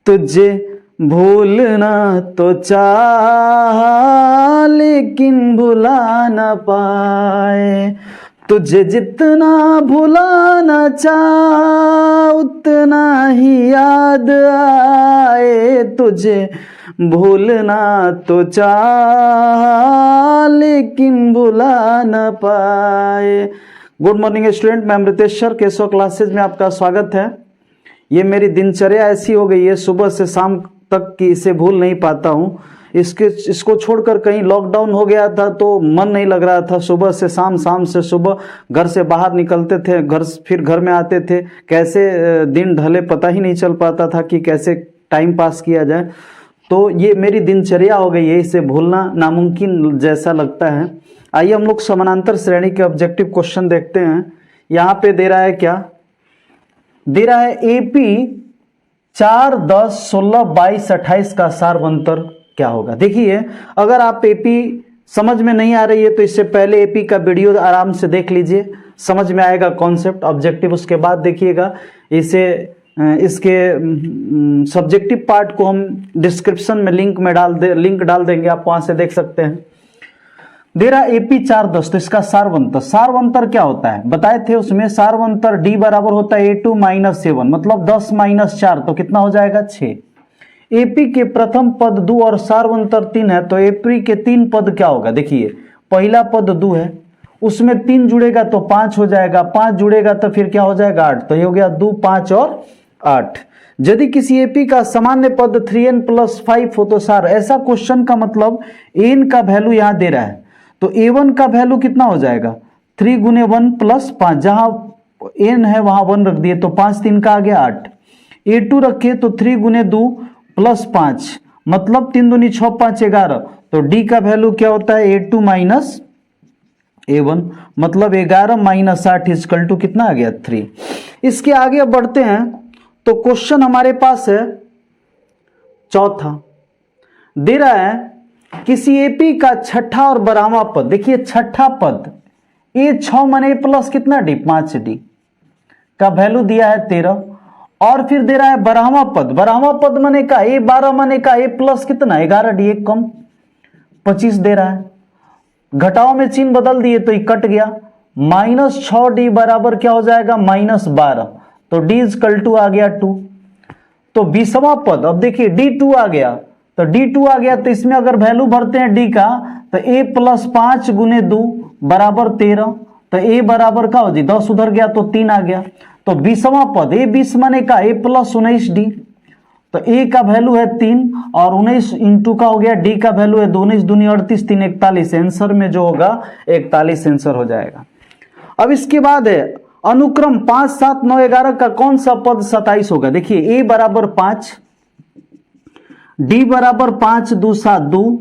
तुझे भूलना तो चाह लेकिन भुला न पाए, तुझे जितना भुलाना चाह उतना ही याद आए, तुझे भूलना तो चाह लेकिन भुला न पाए। गुड मॉर्निंग स्टूडेंट, मैं अमृतेश्वर केशव क्लासेज में आपका स्वागत है। ये मेरी दिनचर्या ऐसी हो गई है सुबह से शाम तक कि इसे भूल नहीं पाता हूँ। इसको छोड़कर कहीं लॉकडाउन हो गया था तो मन नहीं लग रहा था। सुबह से शाम, शाम से सुबह घर से बाहर निकलते थे, फिर घर में आते थे, कैसे दिन ढले पता ही नहीं चल पाता था कि कैसे टाइम पास किया जाए। तो ये मेरी दिनचर्या हो गई है, इसे भूलना नामुमकिन जैसा लगता है। आइए हम लोग समानांतर श्रेणी के ऑब्जेक्टिव क्वेश्चन देखते हैं। यहाँ पे दे रहा है क्या, दे रहा है एपी 4, 10, 16, 22, 28 का सारवंतर क्या होगा। देखिए, अगर आप एपी समझ में नहीं आ रही है तो इससे पहले एपी का वीडियो आराम से देख लीजिए, समझ में आएगा कॉन्सेप्ट ऑब्जेक्टिव। उसके बाद देखिएगा इसके सब्जेक्टिव पार्ट को हम डिस्क्रिप्शन में लिंक डाल देंगे, आप वहां से देख सकते हैं। दे रहा एपी 4, 10, तो इसका सारवंतर क्या होता है बताए थे उसमें। सारवंतर डी बराबर होता है A2 - 7, मतलब 10 - 4 तो कितना हो जाएगा 6। एपी के प्रथम पद 2 और सारवंतर 3 है, तो एपी के 3 पद क्या होगा। देखिए, पहला पद 2 है, उसमें 3 जुड़ेगा तो 5 हो जाएगा, 5 जुड़ेगा तो फिर क्या हो जाएगा 8, तो ये हो गया 2, 5 और 8। यदि किसी एपी का सामान्य पद 3n + 5 हो तो सार। ऐसा क्वेश्चन का मतलब n का वैल्यू यहां दे रहा है, तो a1 का वैल्यू कितना हो जाएगा 3 × 1 + 5, जहां n है वहां 1 रख दिए तो 5 3 का आ गया 8। a2 रखे तो 3 × 2 + 5, मतलब 3 दूनी 6, 5 11, तो d का वैल्यू क्या होता है A2 - A1, मतलब 11 - 8 = कितना आ गया 3। इसके आगे अब बढ़ते हैं तो क्वेश्चन हमारे पास है चौथा। दे रहा है किसी एपी का छठा और 12वां पद। देखिए, छठा पद ए 6 माने प्लस कितना डी 5d का वैल्यू दिया है 13, और फिर दे रहा है 12वां पद माने का ए 12 माने का ए प्लस कितना 11d, एक कम 25 दे रहा है। घटाओ में चिन्ह बदल दिए तो ये कट गया, -6d बराबर क्या हो जाएगा -12, तो d = आ गया 2। तो 20वां पद, अब देखिए d2 आ गया, तो d2 आ गया तो इसमें अगर वैल्यू भरते हैं d का तो a + 5 × 2 बराबर 13, तो a बराबर का हो जी 10 उधर गया तो 3 आ गया। तो 20वां पद a 20 माने का a + 19d, तो a का वैल्यू है 3 और 19 × का हो गया d का वैल्यू है 2, 19 दूनी 38, 3 41, आंसर में जो होगा 41 आंसर हो जाएगा। अब इसके बाद है अनुक्रम 5, 7, 9, 11 का कौन सा पद 27 होगा। देखिए, a बराबर 5, d बराबर 5, 2 7 2,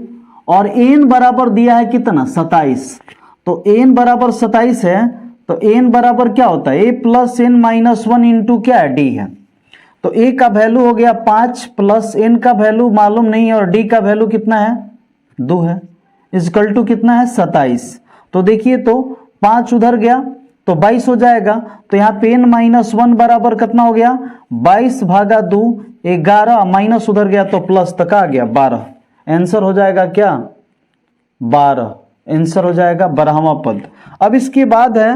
और n बराबर दिया है कितना 27, तो n बराबर 27 है, तो n बराबर क्या होता है a + n - 1 × क्या है d है, तो a का वैल्यू हो गया 5 प्लस n का वैल्यू मालूम नहीं है और d का वैल्यू कितना है 2 है, = कितना है 27। तो देखिए, तो 5 उधर गया तो 22 हो जाएगा, तो यहाँ पे n - 1 बराबर कितना हो गया 22/2, 11 माइनस उधर गया तो प्लस तक आ गया 12, आंसर हो जाएगा क्या 12, आंसर हो जाएगा 12वां पद। अब इसके बाद है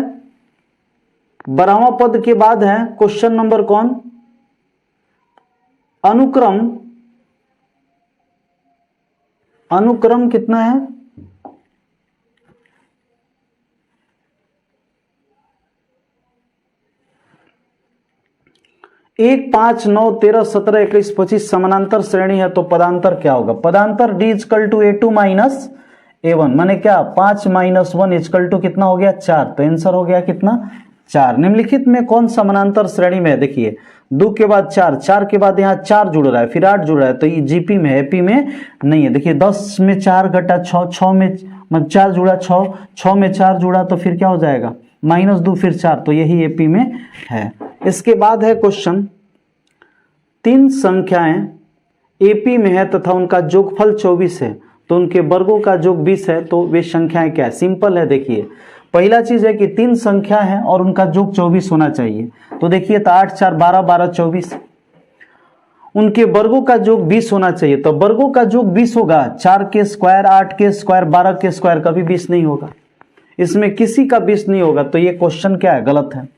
12वां पद के बाद है क्वेश्चन नंबर कौन, अनुक्रम कितना है 1, 5, 9, 13, 17, 21, 25 समानांतर श्रेणी है तो पदांतर क्या होगा। पदांतर d = A2 - A1 माने क्या 5 - 1 = कितना हो गया 4, तो आंसर हो गया कितना 4। निम्नलिखित में कौन समानांतर श्रेणी में है। देखिए, 2 के बाद 4, 4 के बाद यहाँ 4 जुड़ रहा है, फिर 8 जुड़ रहा है, तो ये जीपी में है, एपी में नहीं है। देखिए, 10 में 4 घटा 6, 6 में 4 जुड़ा 6, 6 में 4 जुड़ा तो फिर क्या हो जाएगा -2 फिर 4, तो यही एपी में है। इसके बाद है क्वेश्चन, 3 संख्याएं एपी में है तथा उनका जोगफल 24 है, तो उनके वर्गों का योग 20 है, तो वे संख्याएं क्या है। सिंपल है। देखिए, पहला चीज है कि 3 संख्या है और उनका योग 24 होना चाहिए, तो देखिए, तो 8, 4, 12, 12, 24। उनके वर्गों का योग 20 होना चाहिए। तो वर्गों का योग 20 होगा, 4 के स्क्वायर, 8 के स्क्वायर, 12 के स्क्वायर, कभी 20 नहीं होगा। इसमें किसी का 20 नहीं होगा। तो ये क्वेश्चन क्या है? गलत है।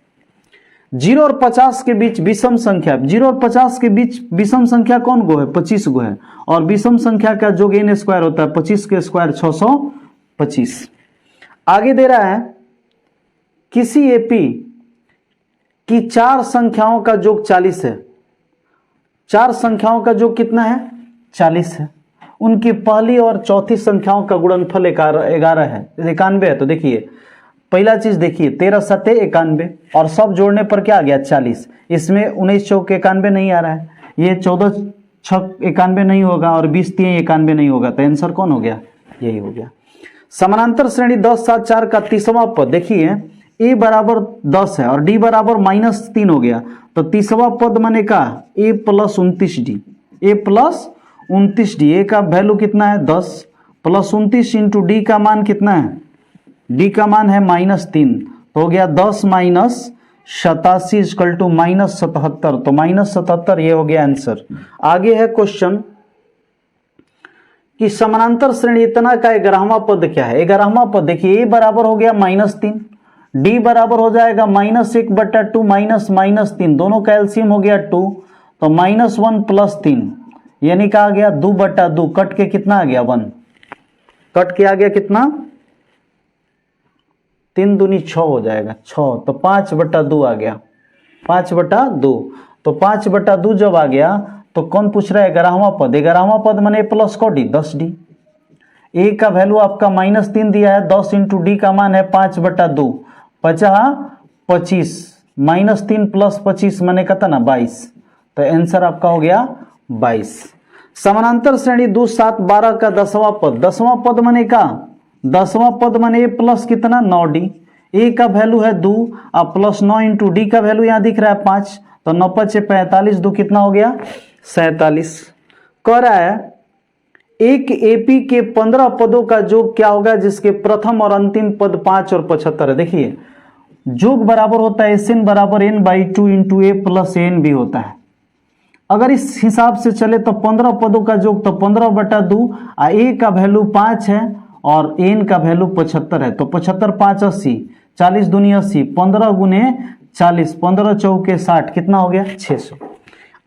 0 और 50 के बीच विषम संख्या, 0 और 50 के बीच विषम संख्या कौन गो है? 25 गो है। और विषम संख्या का योग n स्क्वायर होता है, 25 के स्क्वायर 625। आगे दे रहा है किसी एपी की 4 संख्याओं का योग 40 है। 4 संख्याओं का योग कितना है? 40 है। उनकी पहली और चौथी संख्याओं का गुणनफल 11 है, 91 है। तो देखिए पहला चीज देखिए, 13 सत्ते 91 और सब जोड़ने पर क्या आ गया? 40। इसमें 19 चौक 91 नहीं आ रहा है, ये 14 छक 91 नहीं होगा और 20 3 91 नहीं होगा। तो आंसर कौन हो गया? यही हो गया। समानांतर श्रेणी 10 7 4 का 30वां पद देखिए, a बराबर 10 है और d बराबर -3 हो गया। तो 30वां पद माने का a plus 29d, a plus 29d। a का वैल्यू कितना है? 10 प्लस 29 इंटू डी का मान कितना है? d का मान है -3, तो हो गया 10 माइनस 87 इक्वल टू -77। तो -77 ये हो गया आंसर। आगे है क्वेश्चन कि समानांतर श्रेणी इतना का 11वां पद क्या है? 11वां पद देखिए, a बराबर हो गया -3, d बराबर हो जाएगा -1/2 -3, दोनों का एलसीएम हो गया 2, तो -1 प्लस 3 यानी का आ गया 2/2, कट के कितना आ गया? 1, कट के आ गया कितना? 3 दूनी 6 हो जाएगा, 6, तो 5/2 आ गया, 5/2। तो 5/2 जब आ गया तो कौन पूछ रहा है? 11वां पद। 11वां पद माने प्लस को डी, 10d। a का वैल्यू आपका -3 दिया है, 10 इंटू डी का मान है 5/2, 25 -3 प्लस 25 माने कितना? 22। तो आंसर आपका हो गया 22। समानांतर श्रेणी 2 7 12 का 10वां पद, 10वां पद माने का? 10वां पद माने a प्लस कितना? 9d। a का वैल्यू है 2 और प्लस 9 इंटू डी का वैल्यू यहां दिख रहा है 5, तो 9 5 45, 2 कितना हो गया? 47। कह रहा है एक एपी के 15 पदों का योग क्या होगा जिसके प्रथम और अंतिम पद 5 और 75 है। देखिए योग बराबर होता है SN बराबर n/2 into a plus n भी होता है। अगर इस हिसाब से चले तो 15 पदों का योग तो 15/2, a का वैल्यू 5 है और n का वैल्यू 75 है, तो 75 5 80, 40 दूनी 80, 15 गुने 40, 15 चौके 60, कितना हो गया? 600।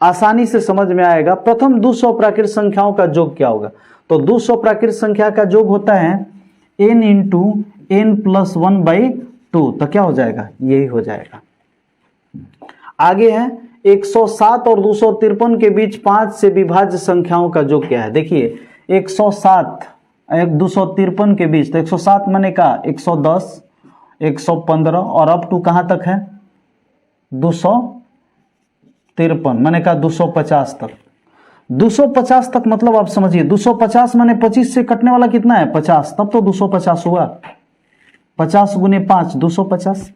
आसानी से समझ में आएगा। प्रथम 200 प्राकृत संख्याओं का योग क्या होगा? तो 200 प्राकृत संख्या का योग होता है n इंटू n प्लस 1/2, तो क्या हो जाएगा? यही हो जाएगा। आगे है 107 और 253 के बीच 5 से विभाज्य संख्याओं का योग क्या है? देखिए 107 253 के बीच, तो 107 माने का 110 115 और अप टू कहां तक है? 253 माने का 250 तक। 250 तक मतलब आप समझिए 250 माने 25 से कटने वाला कितना है? 50, तब तो 250 हुआ। 50 गुने 5 250।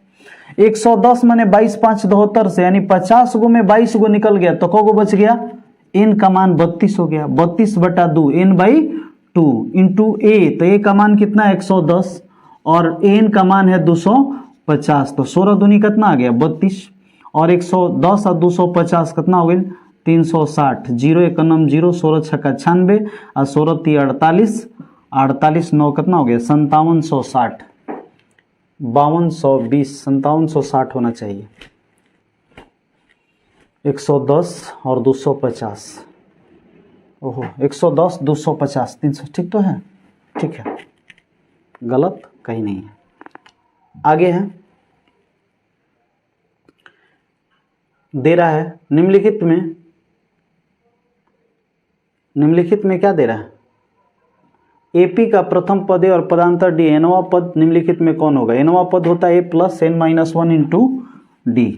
110 माने 22 5 72 से, यानी 50 गो में 22 गो निकल गया, तो को बच गया? n का मान 32 हो गया, 32/2 n/2 इंटू a, तो a का मान कितना है? 110 और n का मान है 250, तो 16 दूनी कितना आ गया? 32 और 110 और 250 कितना हो गया? 360। 0 1 0, 16 6 96 और 16 3 48, 48 9 कितना हो गया? 5760, 5220, 5760 होना चाहिए। 110 और 250, ओहो 110 250 300, ठीक तो है? ठीक है, गलत कहीं नहीं है। आगे है, दे रहा है निम्नलिखित में क्या दे रहा है? एपी का प्रथम पद है और पदांतर डी, nवां पद निम्नलिखित में कौन होगा? nवां पद होता है a plus n-1 into D.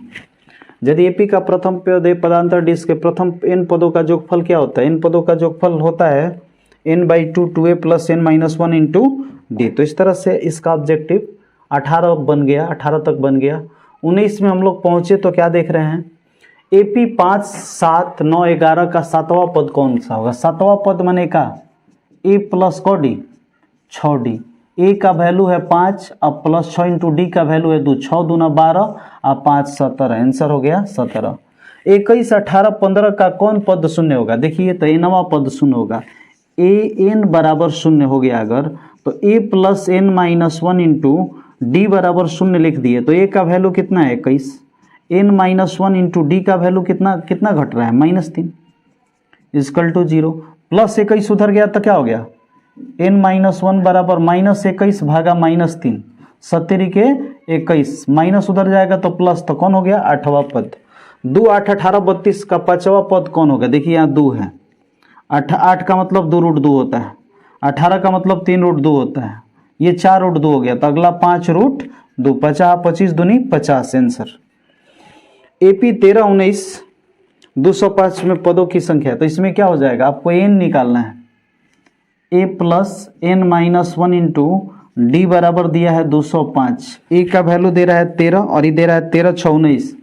यदि एपी का प्रथम पद है पदांतर डी, इसके प्रथम n पदों का योगफल क्या होता है? n पदों का योगफल होता है n/2 2a plus n-1 into D. तो इस तरह से इसका ऑब्जेक्टिव 18 बन गया, 18 तक बन गया। 19 में हम लोग पहुंचे तो क्या देख रहे हैं? एपी 5 7 9 11 का 7वां पद कौन सा होगा? 7वां पद माने का a प्लस को डी 6d। a का वैल्यू है 5 और प्लस 6 इंटू डी का वैल्यू है 2, 6 दूना 12 और 5 17, आंसर हो गया 17। 21, 18, 15 का कौन पद शून्य होगा? देखिए तो nवां पद शून्य होगा। an बराबर शून्य हो गया अगर, तो a plus n minus 1 into D बराबर शून्य लिख दिए तो a का वैल्यू कितना है? 21। n माइनस 1 इंटू डी का वैल्यू कितना कितना घट रहा है? -3 इजकल टू 0। प्लस 21 उधर गया तो क्या हो गया? n माइनस 1 बराबर -21 भागा -3, 70 के 21, माइनस उधर जाएगा तो प्लस, तो कौन हो गया? 8वां पद। 2, 8, 18, 32 का 5वां पद कौन होगा? देखिए यहाँ 2 है, 8 का मतलब 2 रूट 2 होता है, 18 का मतलब 3 रूट 2 होता है, ये 4 रूट 2 हो गया, तो अगला 5 रूट 2, 50, 25 दूनी 50 आंसर। AP 13, 19, 205 में पदों की संख्या, तो इसमें क्या हो जाएगा? आपको n निकालना है। a plus n minus 1 into D बराबर दिया है 205, a का वैल्यू दे रहा है 13 और ये दे रहा है 13, 6, 19,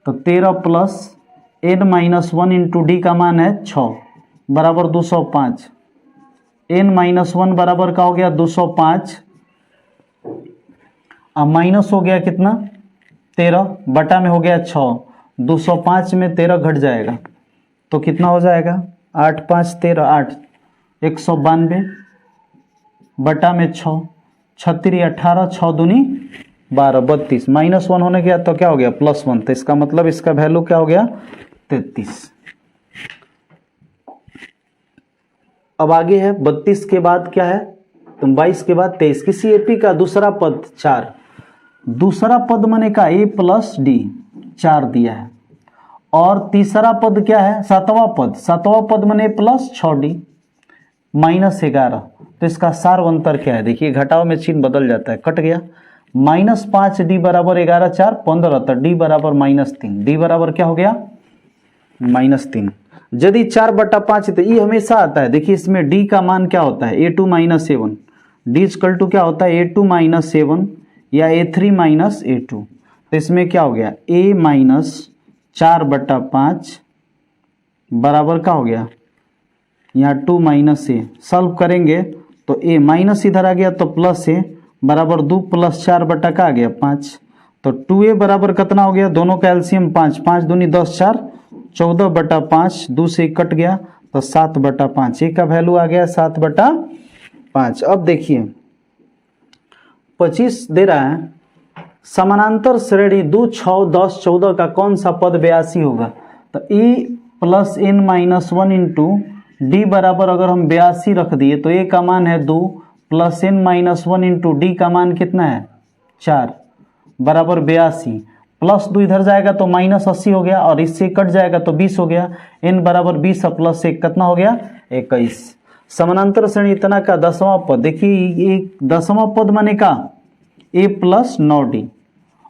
तो 13 plus n minus 1 into D का मान है 6 बराबर 205। n माइनस 1 बराबर का हो गया 205, अब माइनस हो गया कितना? 13 बटा में हो गया 6, 205 में 13 घट जाएगा तो कितना हो जाएगा? 8, 5, 13, 8, 192 बटा में 6, 36, 18, 6 दूनी 12, 32, -1 होने गया तो क्या हो गया? +1, तो इसका मतलब इसका वैल्यू क्या हो गया? 33। अब आगे है 32 के बाद क्या है? तो 22 के बाद 23। किसी एपी का दूसरा पद 4, दूसरा पद माने का a प्लस डी 4 दिया है, और तीसरा पद क्या है? 7वां पद, 7वां पद माने प्लस 6d -11, तो इसका सार अंतर क्या है? देखिए घटाव में चिन्ह बदल जाता है, कट गया। -5d बराबर 11, 4, 15, तो d बराबर -3, d बराबर क्या हो गया? -3। यदि 4/5 तो ये हमेशा आता है। देखिए इसमें d का मान क्या होता है? a2 - a1, d equal to क्या होता है? a2 - a1 या a3 - a2, तो इसमें क्या हो गया? a माइनस 4/5 बराबर क्या हो गया? यहाँ 2 माइनस ए, सॉल्व करेंगे तो a माइनस इधर आ गया तो प्लस ए बराबर 2 प्लस 4 बटा का आ गया 5, तो 2a बराबर कितना हो गया? दोनों का एलसीएम 5, 5 दूनी 10, 4, 14/5, 2 से कट गया तो 7/5, a का वैल्यू आ गया 7/5। अब देखिए 25 दे रहा है, समानांतर श्रेणी 2, 6, 10, 14 का कौन सा पद 82 होगा? तो a plus n minus 1 into D बराबर अगर हम 82 रख दिए तो a का मान है 2 plus n minus 1 into D का मान कितना है? 4 बराबर 82, प्लस 2 इधर जाएगा तो -80 हो गया, और इससे कट जाएगा तो 20 हो गया, n बराबर 20 प्लस 1 कितना हो गया? 21। समानांतर श्रेणी इतना का 10वां पद, देखिए ये 10वां पद माने का a प्लस 9d,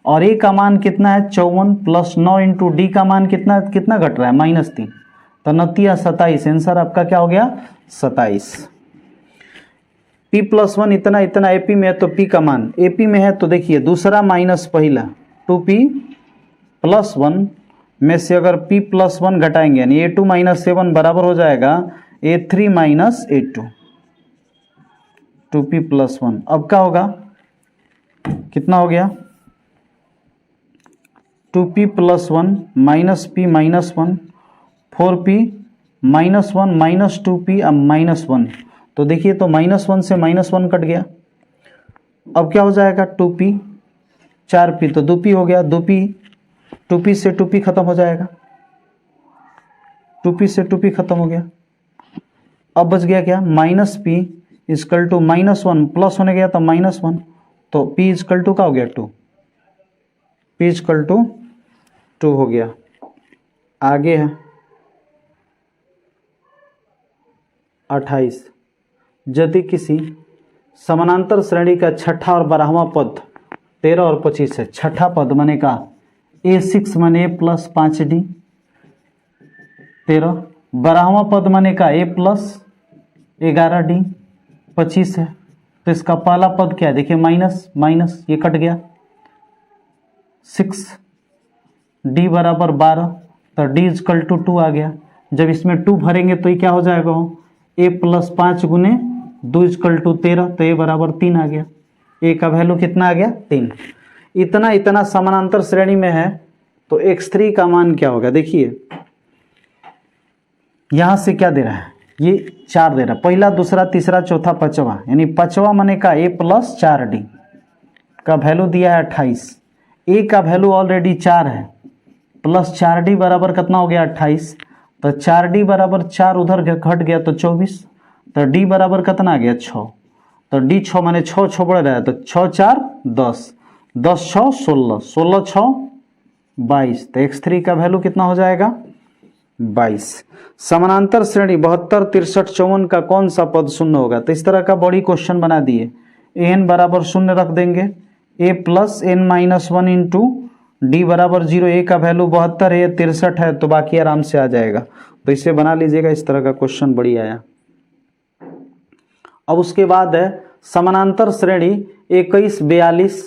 और a का मान कितना है? 54 प्लस 9 इंटू डी का मान कितना कितना घट रहा है? -3, तो 29, 27, आंसर आपका क्या हो गया? 27। p + 1 इतना इतना एपी में है तो p का मान एपी में है, तो देखिए दूसरा माइनस पहला 2p + 1 में से अगर p + 1 घटाएंगे यानी a2 - a1 बराबर हो जाएगा a3 - a2, 2p + 1। अब क्या होगा? कितना हो गया? 2p + 1 -p - 1, 4p -1 -2p अब -1, तो देखिए तो -1 से -1 कट गया। अब क्या हो जाएगा? 2p 4p तो 2p हो गया, 2p 2p से 2p खत्म हो जाएगा, 2p से 2p खत्म हो गया। अब बच गया क्या? -p इक्वल टू -1 प्लस होने गया तो -1, तो p इक्वल टू क्या हो गया? 2, p इक्वल टू 2 हो गया। आगे है 28, यदि किसी समानांतर श्रेणी का छठा और 12वां पद 13 और 25 है, छठा पद माने का a6 माने a प्लस 5d 13, 12वां पद माने का a प्लस 11d 25 है, तो इसका पहला पद क्या है? देखिए माइनस माइनस ये कट गया, 6d बराबर 12, तो d इक्वल टू 2 आ गया। जब इसमें 2 भरेंगे तो ये क्या हो जाएगा? a प्लस 5 गुने 2 इक्वल टू 13, तो a बराबर 3 आ गया। a का वैल्यू कितना आ गया? 3। इतना इतना समानांतर श्रेणी में है तो x3 का मान क्या होगा, देखिए यहां से क्या दे रहा है, ये 4 दे रहा है, पहला दूसरा तीसरा चौथा पांचवा, यानी पांचवा माने का a प्लस 4d का वैल्यू दिया है 28, a का वैल्यू ऑलरेडी 4 है, प्लस 4d बराबर कितना हो गया 28, तो 4d बराबर 4 उधर घट गया तो 24, तो d बराबर कितना आ गया 6, तो d 6 माने 6 6 बढ़ रहा है, तो 6 4 10, 10 6 16, 16 6 22, तो x3 का वैल्यू कितना हो जाएगा 22। समानांतर श्रेणी 72 63 54 का कौन सा पद शून्य होगा, तो इस तरह का बड़ी क्वेश्चन बना दिए, an बराबर शून्य रख देंगे, a plus n minus 1 into D बराबर 0, a का वैल्यू 72 है, 63 है, तो बाकी आराम से आ जाएगा, तो इसे बना लीजिएगा, इस तरह का क्वेश्चन बड़ी आया। अब उसके बाद है समानांतर श्रेणी 21 42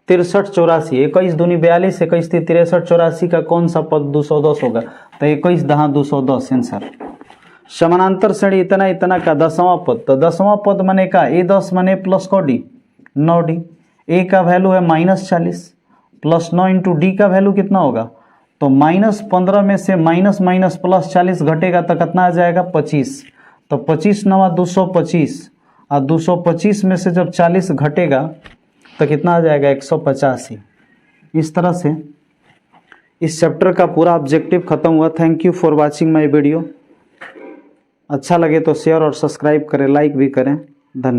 63 84, 21 दूनी 42 21 3 63 84 का कौन सा पद 210 होगा, तो 21 दहा 210 आंसर। समानांतर श्रेणी इतना इतना का 10वां पद, तो 10वां पद माने का a 10 माने प्लस को डी 9d, a का वैल्यू है -40 प्लस 9 इंटू डी का वैल्यू कितना होगा, तो -15 में से माइनस माइनस प्लस 40 घटेगा तो कितना आ जाएगा 25, तो 25 9 225, और 225 में से जब 40 घटेगा तो कितना आ जाएगा 185। इस तरह से इस चैप्टर का पूरा ऑब्जेक्टिव खत्म हुआ। Thank you for watching my video. अच्छा लगे तो शेयर और सब्सक्राइब करें, लाइक भी करें। धन्यवाद।